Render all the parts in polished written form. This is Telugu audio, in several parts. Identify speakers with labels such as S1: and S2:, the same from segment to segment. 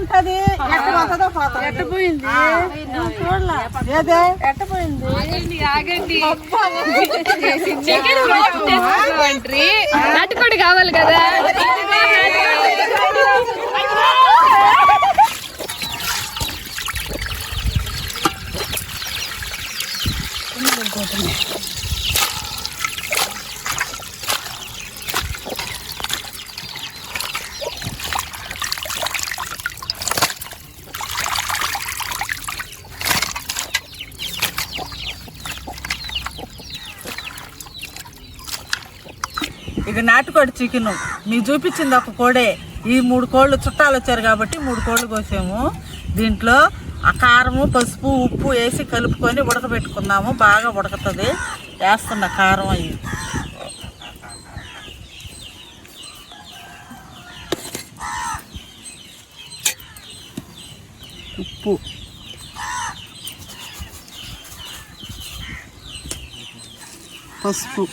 S1: ఉంటది ఎట్టపోయింది
S2: నాటుకోడి కావాలి కదా.
S1: ఇక నాటుకోడి చికెన్ మీకు చూపించింది ఒక కోడే. ఈ 3 కోళ్ళు చుట్టాలు వచ్చారు కాబట్టి 3 కోళ్ళు కోసాము. దీంట్లో ఆ కారము పసుపు ఉప్పు వేసి కలుపుకొని ఉడకబెట్టుకున్నాము. బాగా ఉడకుతుంది. వేస్తున్న కారం అవి ఉప్పు పసుపు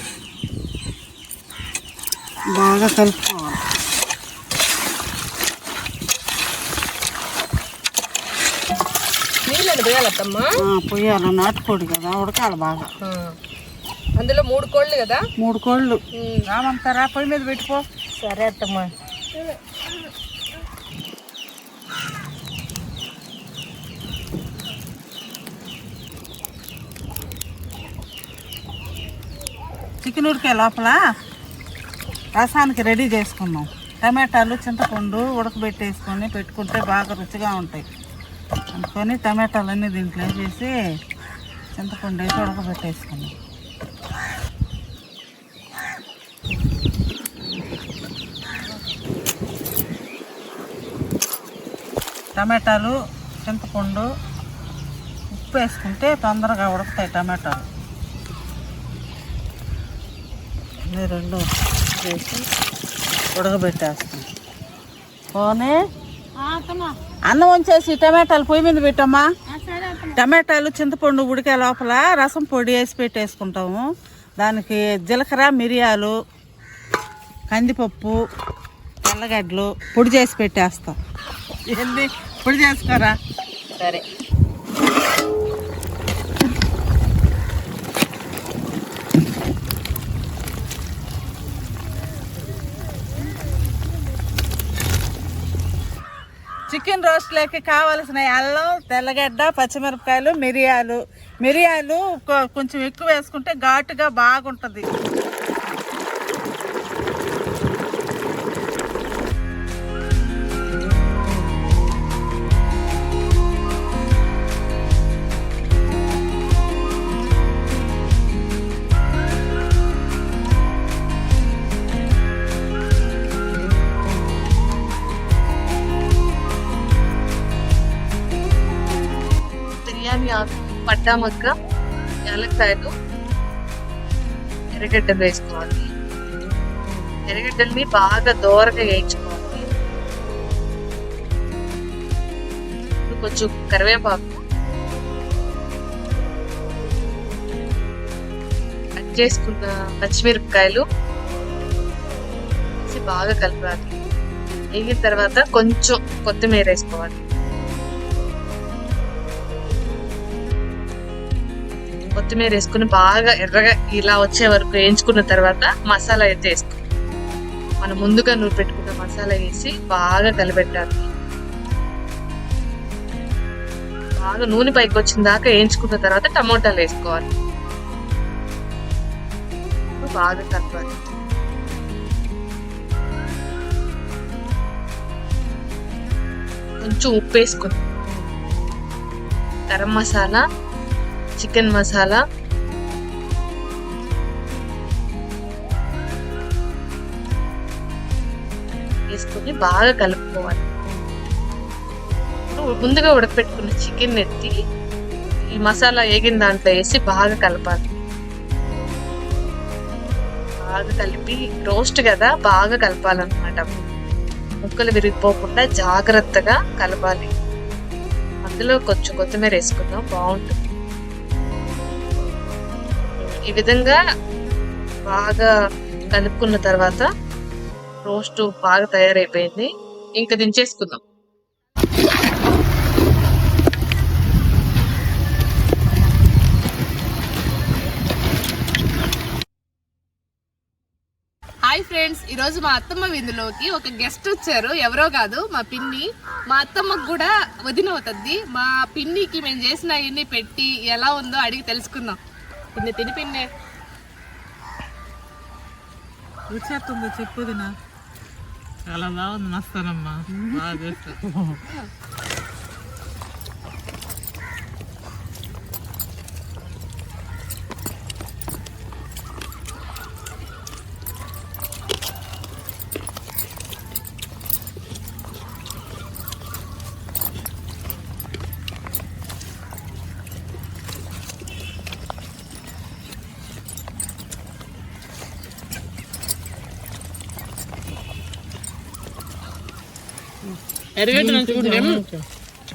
S1: బాగా కలుపుకోవాలి.
S2: నీళ్ళని పోయాలమ్మా.
S1: పొయ్యాలి, నాటుకోడి కదా ఉడకాలి బాగా.
S2: అందులో 3 కోళ్ళు కదా.
S1: 3 కోళ్ళు రామంటారా పొయ్యి మీద పెట్టుకో.
S2: సరే అత్తమ్మా.
S1: చికెన్ ఉడికే లోపల రసానికి రెడీ చేసుకున్నాం. టమాటాలు చింతపండు ఉడకబెట్టేసుకొని పెట్టుకుంటే బాగా రుచిగా ఉంటాయి అందుకని టమాటాలన్నీ దీంట్లో వేసేసి చింతపండు వేసి ఉడకబెట్టేసుకున్నాం. టమాటాలు చింతపండు ఉప్పు వేసుకుంటే తొందరగా ఉడకుతాయి టమాటాలు. ఈ 2 వేసి ఉడకబెట్టేస్తాం. పోనీ అన్నం వంచేసి టమాటాలు పొయ్యి మీద పెట్టమ్మా. టమాటాలు చింతపండు ఉడికే లోపల రసం పొడి వేసి పెట్టేసుకుంటాము. దానికి జీలకర్ర మిరియాలు కందిపప్పు తెల్లగడ్డలు పొడి చేసి పెట్టేస్తాం. ఏంది పొడి చేసుకోరా.
S2: సరే.
S1: చికెన్ రోస్ట్లోకి కావాల్సిన అల్లం తెల్లగడ్డ పచ్చిమిరపకాయలు మిరియాలు కొంచెం ఎక్కువ వేసుకుంటే ఘాటుగా బాగుంటుంది.
S2: పట్టామక్క యాలక్కాయలు ఎర్రగడ్డలు వేసుకోవాలి. ఎర్రగడ్డల్ని బాగా దోరగా వేయించుకోవాలి. కొంచెం కరివేపాకు కట్ చేసుకున్న పచ్చిమిరపకాయలు బాగా కలపాలి. వేగిన తర్వాత కొంచెం కొత్తిమీర వేసుకోవాలి. కొత్తిమీర వేసుకుని బాగా ఎర్రగా ఇలా వచ్చే వరకు వేయించుకున్న తర్వాత మసాలా అయితే వేసుకోవాలి. మనం ముందుగా నూనె పెట్టుకున్న మసాలా వేసి బాగా కలిపెట్టాలి. బాగా నూనె పైకి వచ్చిన దాకా వేయించుకున్న తర్వాత టమోటాలు వేసుకోవాలి. బాగా కలపాలి. కొంచెం ఉప్పు వేసుకుని గరం మసాలా చికెన్ మసాలా వేసుకొని బాగా కలుపుకోవాలి. ముందుగా ఉడకపెట్టుకున్న చికెన్ ఎత్తి ఈ మసాలా వేగిన దాంట్లో వేసి బాగా కలపాలి. బాగా కలిపి రోస్ట్ కదా బాగా కలపాలన్నమాట. ముక్కలు విరిగిపోకుండా జాగ్రత్తగా కలపాలి. అందులో కొంచెం కొత్తిమీర వేసుకుందాం, బాగుంటుంది. ఈ విధంగా బాగా కలుపుకున్న తర్వాత రోస్ట్ బాగా తయారైపోయింది. ఇంకా దించేసుకుందాం. హాయ్ ఫ్రెండ్స్, ఈరోజు మా అత్తమ్మ విందులోకి ఒక గెస్ట్ వచ్చారు. ఎవరో కాదు, మా పిన్ని. మా అత్తమ్మకు కూడా వదిన అవుతుంది. మా పిన్నికి మేము చేసిన ఇన్ని పెట్టి ఎలా ఉందో అడిగి తెలుసుకుందాం. పిన్ని తిని పిన్నే
S1: రుచేస్తుంది చెప్పుదినా.
S3: చాలా బాగుంది, మస్తానమ్మా, బాగా చేస్తా.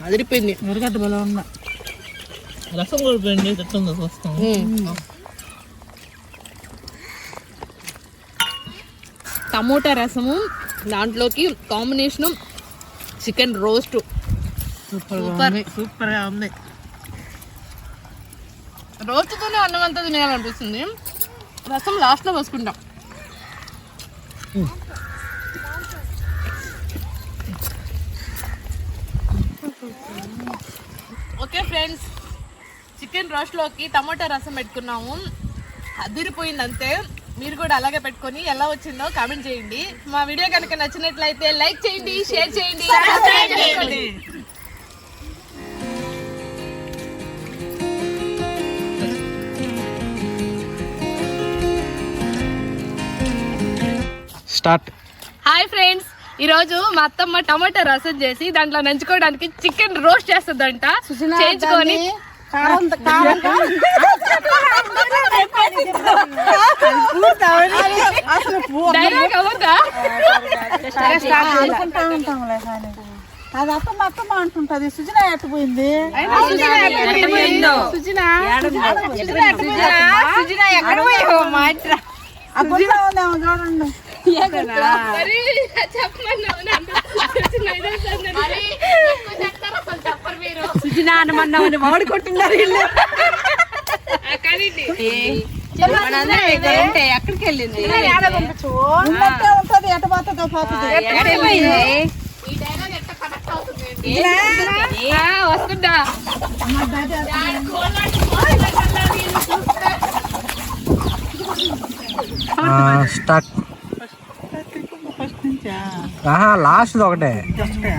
S2: అదిరిపోయింది.
S1: ఎరగడ్డ బలం ఉన్నా
S3: రసం కూడా పోయింది, ఎట్లుందో చూస్తాం.
S2: టమోటా రసము, దాంట్లోకి కాంబినేషన్ చికెన్ రోస్ట్.
S3: సూపర్ గా ఉంది.
S2: రోస్ట్తోనే అన్నం అంతా తినేయాలనిపిస్తుంది. రసం లాస్ట్లో పోసుకుంటాం. ఓకే ఫ్రెండ్స్, చికెన్ రోస్ట్లోకి టమాటా రసం పెట్టుకున్నాము. అదిరిపోయింది అంతే. మీరు కూడా అలాగే పెట్టుకొని ఎలా వచ్చిందో కామెంట్ చేయండి. మా వీడియో కనుక నచ్చినట్లయితే లైక్ చేయండి, షేర్ చేయండి, సబ్స్క్రైబ్ చేయండి.
S3: స్టార్ట్.
S2: హాయ్ ఫ్రెండ్స్, ఈరోజు మా అత్తమ్మ టమాటా రసం చేసి దాంట్లో నంచుకోవడానికి చికెన్ రోస్ట్ చేస్తుందంట. చేయించుకొని డైలాగ్ అవ్వదా?
S1: అనుకుంటా ఉంటాంలే. కానీ అది అత్తమ్మ అత్తమ్మ అంటుంటది. సుజన ఎట్టపోయింది. ఆ గుళ్ళో ఉందేమో చూడండి.
S4: సుజనా అనమన్నామని వాడు కొట్టున్నారు వీళ్ళు. ఎక్కడికి వెళ్ళింది?
S1: ఉన్నట్టే ఉంటది, ఎట పోతుందో పోతుంది.
S2: వస్తుందా?
S5: స్టార్ట్.
S1: ఫస్ట్ నుంచా?
S5: లాస్ట్ ఒకటే.
S1: ఫస్టా?